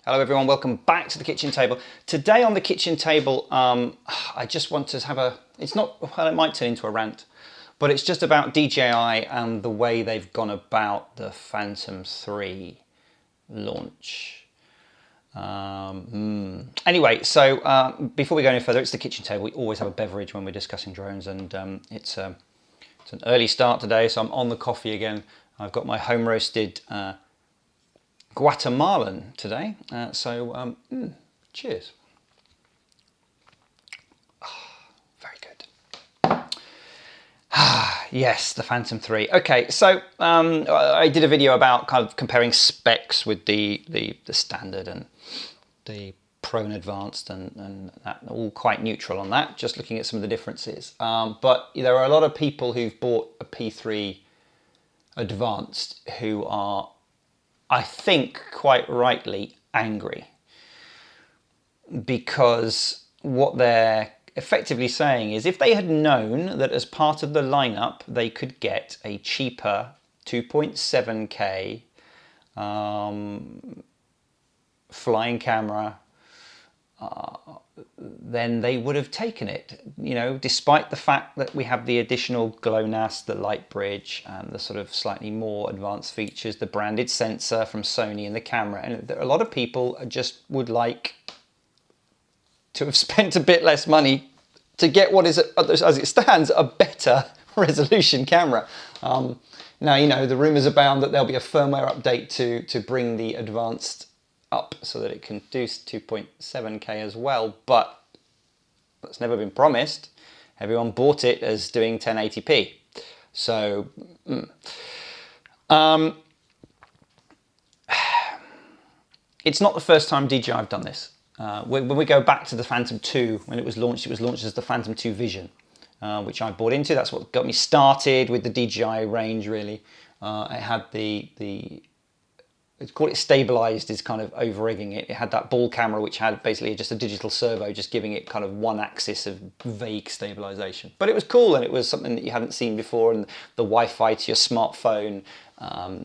Hello everyone, welcome back to the kitchen table. Today on the kitchen table, I just want to have it's not, well, it might turn into a rant, but it's just about DJI and the way they've gone about the Phantom 3 launch. Anyway, so before we go any further, it's the kitchen table. We always have a beverage when we're discussing drones, and it's an early start today, so I'm on the coffee again. I've got my home roasted Guatemalan today, cheers. Very good. Yes, the Phantom 3. Okay, so I did a video about kind of comparing specs with the standard and the Pro and Advanced, and that, all quite neutral on that, just looking at some of the differences. But there are a lot of people who've bought a P3 Advanced who are, I think, quite rightly angry, because what they're effectively saying is if they had known that as part of the lineup they could get a cheaper 2.7K flying camera, then they would have taken it, you know, despite the fact that we have the additional GLONASS, the light bridge, and the sort of slightly more advanced features, the branded sensor from Sony in the camera. And a lot of people just would like to have spent a bit less money to get what is, as it stands, a better resolution camera. Now, you know, the rumors abound that there'll be a firmware update to bring the Advanced up so that it can do 2.7K as well, but that's never been promised. Everyone bought it as doing 1080p. So, it's not the first time DJI have done this. When we go back to the Phantom 2, when it was launched as the Phantom 2 Vision, which I bought into. That's what got me started with the DJI range, really. It had it's called it stabilized, is kind of over-rigging it. It had that ball camera which had basically just a digital servo, just giving it kind of one axis of vague stabilization. But it was cool, and it was something that you hadn't seen before, and the Wi-Fi to your smartphone,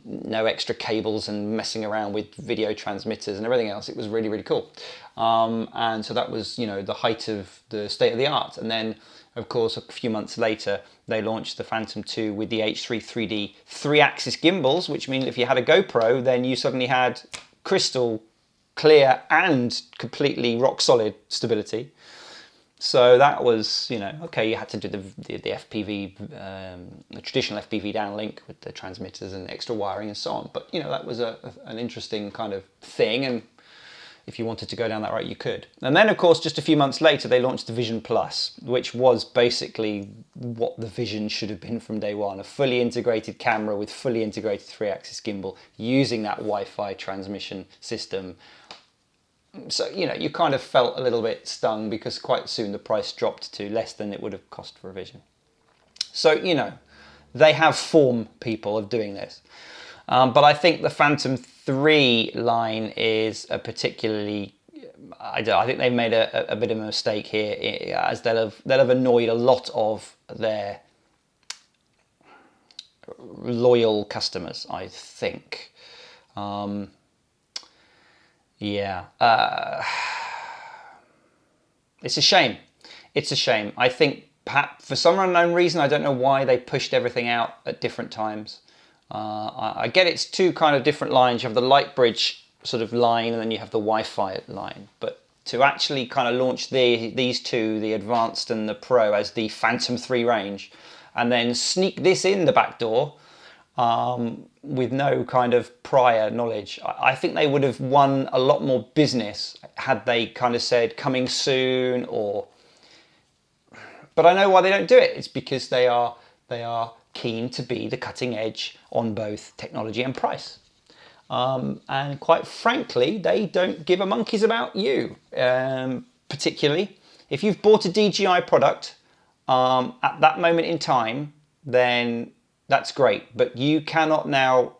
no extra cables and messing around with video transmitters and everything else. It was really, really cool. And so that was, you know, the height of the state of the art. And then, of course, a few months later, they launched the Phantom 2 with the H3 3D 3-axis gimbals, which means if you had a GoPro, then you suddenly had crystal clear and completely rock solid stability. So that was, you know, okay, you had to do the FPV, the traditional FPV downlink with the transmitters and extra wiring and so on. But, you know, that was an interesting kind of thing, and if you wanted to go down that route, you could. And then, of course, just a few months later, they launched the Vision Plus, which was basically what the Vision should have been from day one. A fully integrated camera with fully integrated 3-axis gimbal using that Wi-Fi transmission system. So, you know, you kind of felt a little bit stung because quite soon the price dropped to less than it would have cost for a Vision. So, you know, they have form, people, of doing this. But I think the Phantom 3 line is a particularly, I think they've made a bit of a mistake here, as they'll have annoyed a lot of their loyal customers, I think. Yeah, it's a shame. It's a shame. I think perhaps for some unknown reason, I don't know why they pushed everything out at different times. I get it's two kind of different lines. You have the light bridge sort of line, and then you have the Wi-Fi line. But to actually kind of launch these two, the Advanced and the Pro, as the Phantom 3 range, and then sneak this in the back door with no kind of prior knowledge, I think they would have won a lot more business had they kind of said coming soon, or. But I know why they don't do it. It's because they are keen to be the cutting edge on both technology and price. And quite frankly, they don't give a monkey's about you. Particularly, if you've bought a DJI product at that moment in time, then that's great. But you cannot now,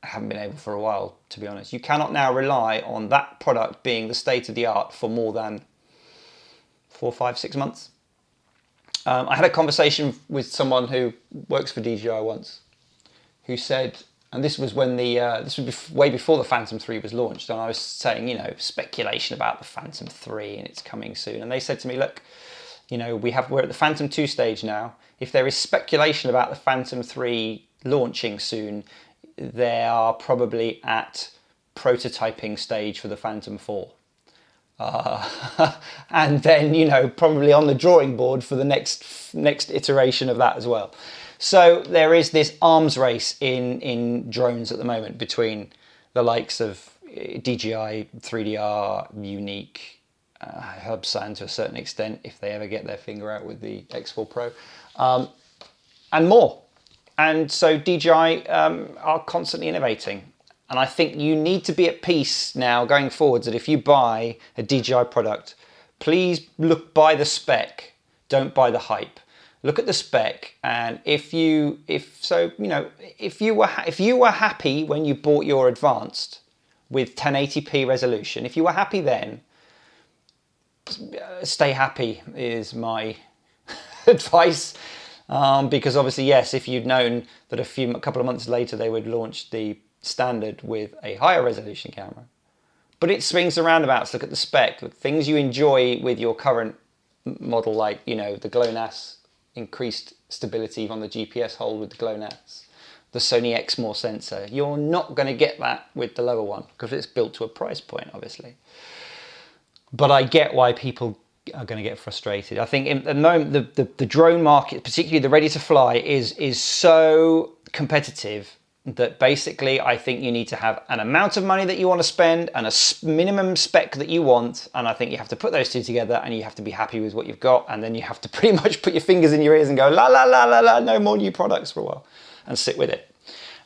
I haven't been able for a while, to be honest, you cannot now rely on that product being the state of the art for more than 4, 5, 6 months. I had a conversation with someone who works for DJI once, who said And this was when this was way before the Phantom 3 was launched, and I was saying, you know, speculation about the Phantom 3 and it's coming soon. And they said to me, look, you know, we're at the Phantom 2 stage now. If there is speculation about the Phantom 3 launching soon, they are probably at prototyping stage for the Phantom 4. And then, you know, probably on the drawing board for the next iteration of that as well. So there is this arms race in drones at the moment between the likes of DJI, 3DR, Unique, Hubsan to a certain extent, if they ever get their finger out with the X4 Pro, and more. And so DJI are constantly innovating. And I think you need to be at peace now going forwards that if you buy a DJI product, please buy the spec, don't buy the hype. Look at the spec, and if you were happy when you bought your advanced with 1080p resolution, if you were happy then, stay happy is my advice. Because obviously, yes, if you'd known that a couple of months later they would launch the standard with a higher resolution camera, but it swings and roundabouts. Look at the spec, things you enjoy with your current model, like, you know, the GLONASS increased stability on the GPS hold with the GLONASS, the Sony Exmor sensor. You're not going to get that with the lower one because it's built to a price point, obviously. But I get why people are going to get frustrated. I think at the moment the drone market, particularly the ready to fly, is so competitive that basically I think you need to have an amount of money that you want to spend and a minimum spec that you want, and I think you have to put those two together, and you have to be happy with what you've got, and then you have to pretty much put your fingers in your ears and go la la la la la, no more new products for a while, and sit with it.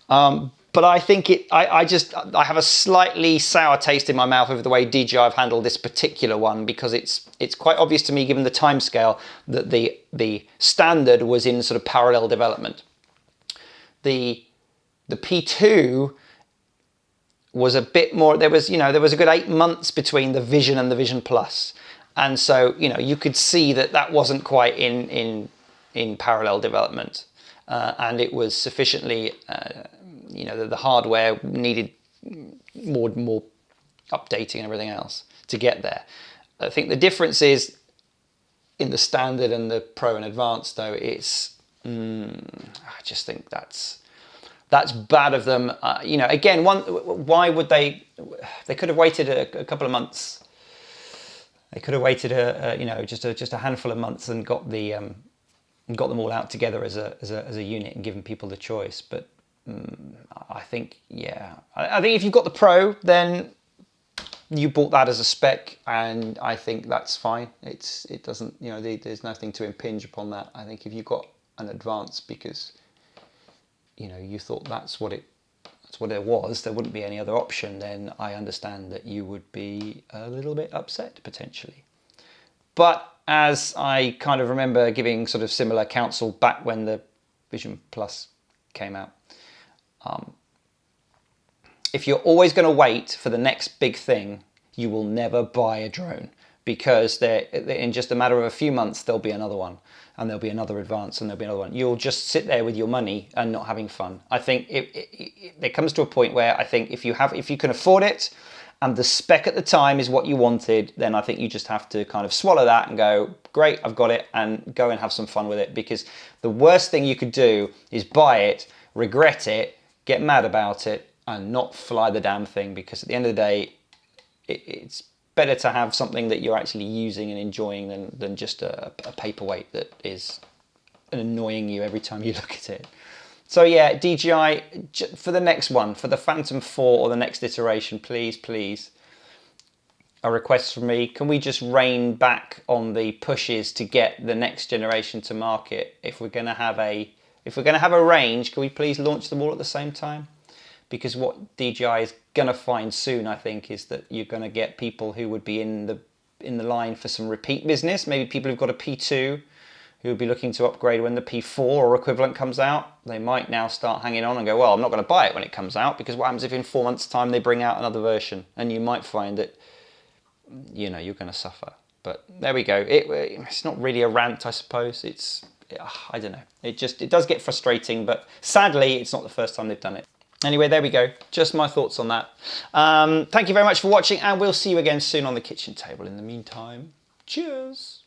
But I think I have a slightly sour taste in my mouth over the way DJI have handled this particular one, because it's quite obvious to me, given the timescale, that the standard was in sort of parallel development. The P2 was a bit more, there was a good 8 months between the Vision and the Vision Plus. And so, you know, you could see that wasn't quite in parallel development. And it was sufficiently, you know, the hardware needed more updating and everything else to get there. I think the difference is in the standard and the Pro and Advanced, though, I just think that's bad of them. You know, again, why would they could have waited a couple of months. They could have waited just a handful of months and got them all out together as a unit and given people the choice. But I think, yeah, I think if you've got the Pro, then you bought that as a spec, and I think that's fine. It doesn't, you know, there's nothing to impinge upon that. I think if you've got an Advanced because, you know, you thought that's what it was, there wouldn't be any other option, then I understand that you would be a little bit upset potentially. But as I kind of remember giving sort of similar counsel back when the Vision Plus came out, if you're always going to wait for the next big thing, you will never buy a drone, because in just a matter of a few months there'll be another one, and there'll be another Advance, and there'll be another one. You'll just sit there with your money and not having fun. I think it comes to a point where I think if you can afford it, and the spec at the time is what you wanted, then I think you just have to kind of swallow that and go, great, I've got it, and go and have some fun with it. Because the worst thing you could do is buy it, regret it, get mad about it, and not fly the damn thing. Because at the end of the day, it's better to have something that you're actually using and enjoying than just a paperweight that is annoying you every time you look at it. So yeah, DJI, for the next one, for the Phantom 4 or the next iteration, please, a request from me, can we just rein back on the pushes to get the next generation to market? If we're going to have a range, can we please launch them all at the same time? Because what DJI is going to find soon, I think, is that you're going to get people who would be in the line for some repeat business. Maybe people who've got a P2 who would be looking to upgrade when the P4 or equivalent comes out. They might now start hanging on and go, well, I'm not going to buy it when it comes out, because what happens if in 4 months' time they bring out another version? And you might find that, you know, you're going to suffer. But there we go. It's not really a rant, I suppose. I don't know. It does get frustrating, but sadly, it's not the first time they've done it. Anyway, there we go. Just my thoughts on that. Thank you very much for watching, and we'll see you again soon on the kitchen table. In the meantime, cheers.